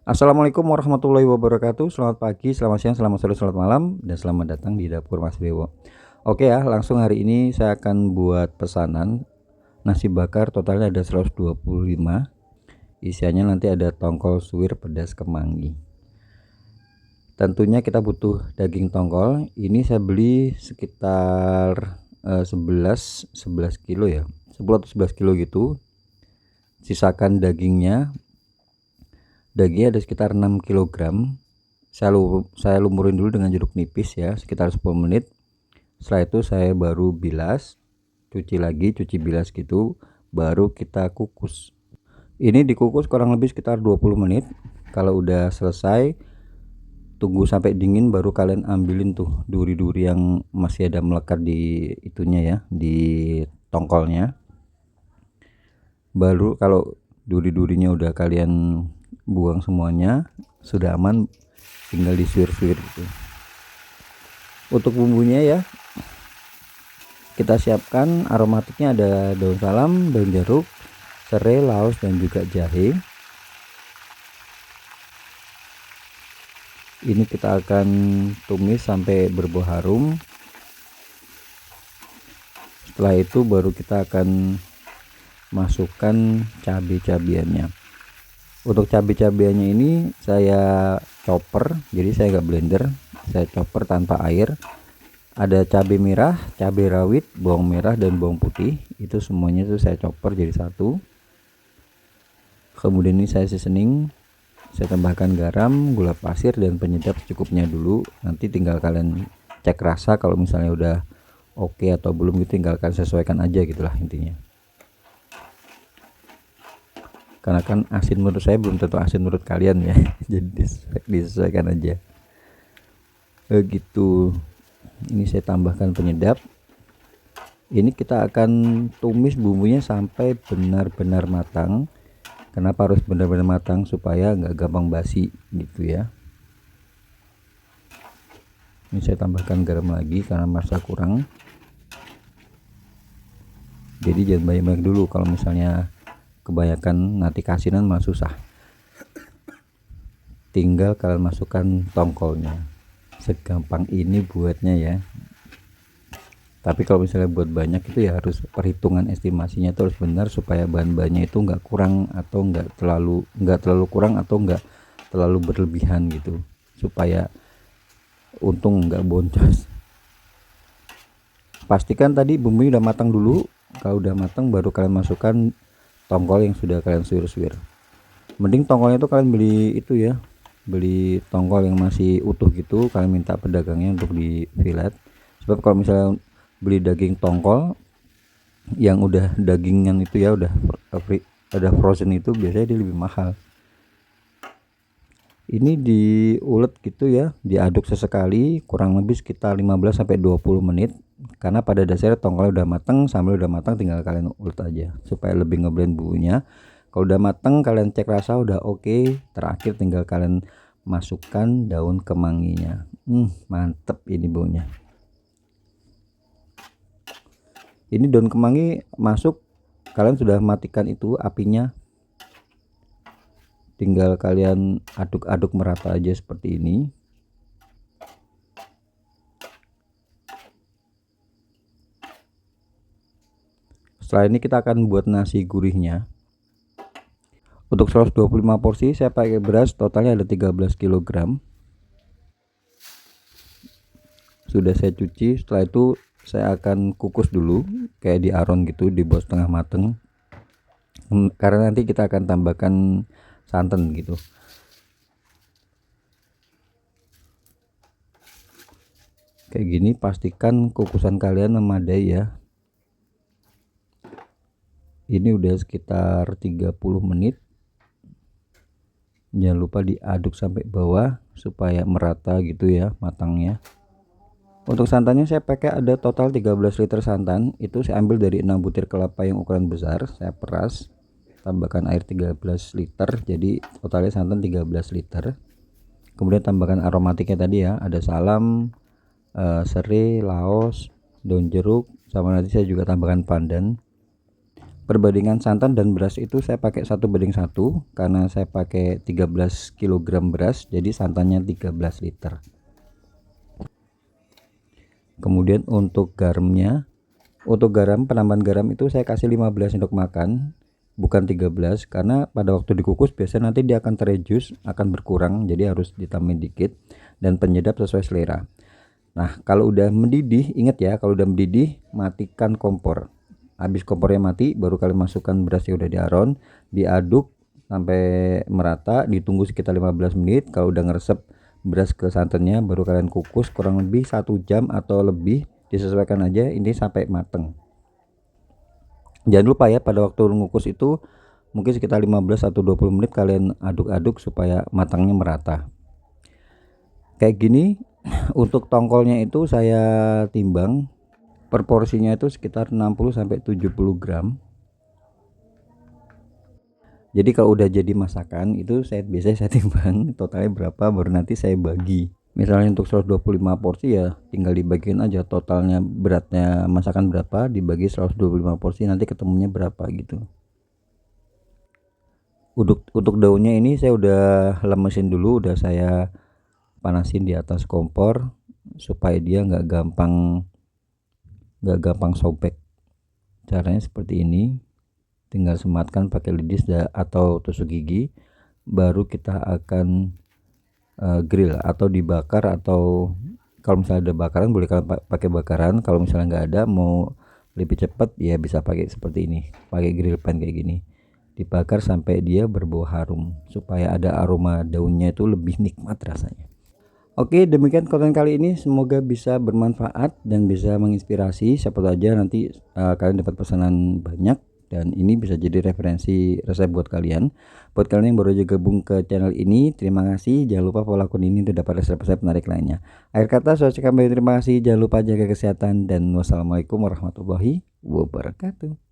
Assalamualaikum warahmatullahi wabarakatuh. Selamat pagi, selamat siang, selamat sore, selamat malam, dan selamat datang di dapur Mas Dewo. Oke ya, langsung hari ini saya akan buat pesanan nasi bakar, totalnya ada 125. Isiannya nanti ada tongkol suwir pedas kemangi. Tentunya kita butuh daging tongkol. Ini saya beli sekitar 11 kilo ya, 10 atau 11 kilo gitu. Sisakan dagingnya ada sekitar 6 kg. Saya lumurin dulu dengan jeruk nipis ya, sekitar 10 menit. Setelah itu saya baru bilas, cuci bilas gitu, baru kita kukus. Ini dikukus kurang lebih sekitar 20 menit. Kalau udah selesai, tunggu sampai dingin, baru kalian ambilin tuh duri-duri yang masih ada melekat di itunya ya, di tongkolnya. Baru kalau duri-durinya udah kalian buang semuanya, sudah aman, tinggal disuir-suir gitu. Untuk bumbunya ya, kita siapkan aromatiknya, ada daun salam, daun jeruk, serai, laos, dan juga jahe. Ini kita akan tumis sampai berbau harum. Setelah itu baru kita akan masukkan cabai-cabiannya. Untuk cabai-cabiannya ini saya chopper, jadi saya nggak blender, saya chopper tanpa air. Ada cabai merah, cabai rawit, bawang merah, dan bawang putih. Itu semuanya itu saya chopper jadi satu. Kemudian ini saya seasoning, saya tambahkan garam, gula pasir, dan penyedap secukupnya dulu. Nanti tinggal kalian cek rasa, kalau misalnya udah oke atau belum gitu, tinggal kalian sesuaikan aja gitulah intinya. Karena kan asin menurut saya belum tentu asin menurut kalian ya. Jadi disesuaikan aja begitu. Ini saya tambahkan penyedap. Ini kita akan tumis bumbunya sampai benar-benar matang. Kenapa harus benar-benar matang? Supaya nggak gampang basi gitu ya. Ini saya tambahkan garam lagi karena merasa kurang, jadi jangan banyak-banyak dulu. Kalau misalnya kebanyakan nanti kasinan malah susah. Tinggal kalian masukkan tongkolnya, segampang ini buatnya ya. Tapi kalau misalnya buat banyak itu ya harus perhitungan estimasinya itu harus benar, supaya bahan-bahannya itu nggak kurang atau nggak terlalu kurang atau nggak terlalu berlebihan gitu, supaya untung nggak boncos. Pastikan tadi bumbunya udah matang dulu. Kalau udah matang baru kalian masukkan tongkol yang sudah kalian suir-suir. Mending tongkolnya itu kalian beli itu ya, beli tongkol yang masih utuh gitu, kalian minta pedagangnya untuk di fillet. Sebab kalau misalnya beli daging tongkol yang udah dagingan itu ya, udah frozen, itu biasanya dia lebih mahal. Ini diulek gitu ya, diaduk sesekali kurang lebih sekitar 15-20 menit. Karena pada dasarnya tongkolnya udah matang, sambal udah matang, tinggal kalian ulet aja supaya lebih ngeblend bumbunya. Kalau udah matang kalian cek rasa udah oke, terakhir tinggal kalian masukkan daun kemanginya. Mantep ini baunya. Ini daun kemangi masuk, kalian sudah matikan itu apinya, tinggal kalian aduk-aduk merata aja seperti ini. Setelah ini kita akan buat nasi gurihnya. Untuk 125 porsi saya pakai beras, totalnya ada 13 kg. Sudah saya cuci. Setelah itu saya akan kukus dulu kayak di aron gitu, di bawah setengah mateng, karena nanti kita akan tambahkan santan gitu. Kayak gini, pastikan kukusan kalian memadai ya. Ini udah sekitar 30 menit. Jangan lupa diaduk sampai bawah supaya merata gitu ya matangnya. Untuk santannya saya pakai ada total 13 liter santan. Itu saya ambil dari 6 butir kelapa yang ukuran besar, saya peras, tambahkan air 13 liter, jadi totalnya santan 13 liter. Kemudian tambahkan aromatiknya tadi ya, ada salam, serai, laos, daun jeruk, sama nanti saya juga tambahkan pandan. Perbandingan santan dan beras itu saya pakai 1:1 karena saya pakai 13 kg beras, jadi santannya 13 liter. Kemudian untuk garamnya, untuk garam, penambahan garam itu saya kasih 15 sendok makan, bukan 13, karena pada waktu dikukus biasanya nanti dia akan terejus, akan berkurang, jadi harus ditambahin dikit. Dan penyedap sesuai selera. Nah, kalau udah mendidih, ingat ya, kalau udah mendidih matikan kompor. Habis kompornya mati, baru kalian masukkan beras yang udah diaron, diaduk sampai merata, ditunggu sekitar 15 menit. Kalau udah ngeresep beras ke santannya, baru kalian kukus kurang lebih 1 jam atau lebih, disesuaikan aja ini sampai mateng. Jangan lupa ya, pada waktu ngukus itu mungkin sekitar 15 atau 20 menit kalian aduk-aduk supaya matangnya merata. Kayak gini. Untuk tongkolnya itu saya timbang per porsinya itu sekitar 60 sampai 70 gram. Jadi kalau udah jadi masakan itu biasanya saya timbang totalnya berapa, baru nanti saya bagi. Misalnya untuk 125 porsi ya tinggal dibagiin aja totalnya, beratnya masakan berapa dibagi 125 porsi, nanti ketemunya berapa gitu. Untuk daunnya ini saya udah lemesin dulu, udah saya panasin di atas kompor supaya dia nggak gampang sobek. Caranya seperti ini, tinggal sematkan pakai lidis atau tusuk gigi, baru kita akan grill atau dibakar, atau kalau misalnya ada bakaran boleh kalian pakai bakaran. Kalau misalnya nggak ada, mau lebih cepat ya bisa pakai seperti ini, pakai grill pan kayak gini, dibakar sampai dia berbau harum supaya ada aroma daunnya itu lebih nikmat rasanya. Oke, demikian konten kali ini, semoga bisa bermanfaat dan bisa menginspirasi. Siapa tahu aja nanti kalian dapat pesanan banyak dan ini bisa jadi referensi resep buat kalian. Buat kalian yang baru aja gabung ke channel ini, terima kasih. Jangan lupa follow akun ini untuk dapat resep-resep menarik lainnya. Akhir kata saya ucapkan banyak terima kasih. Jangan lupa jaga kesehatan dan wassalamualaikum warahmatullahi wabarakatuh.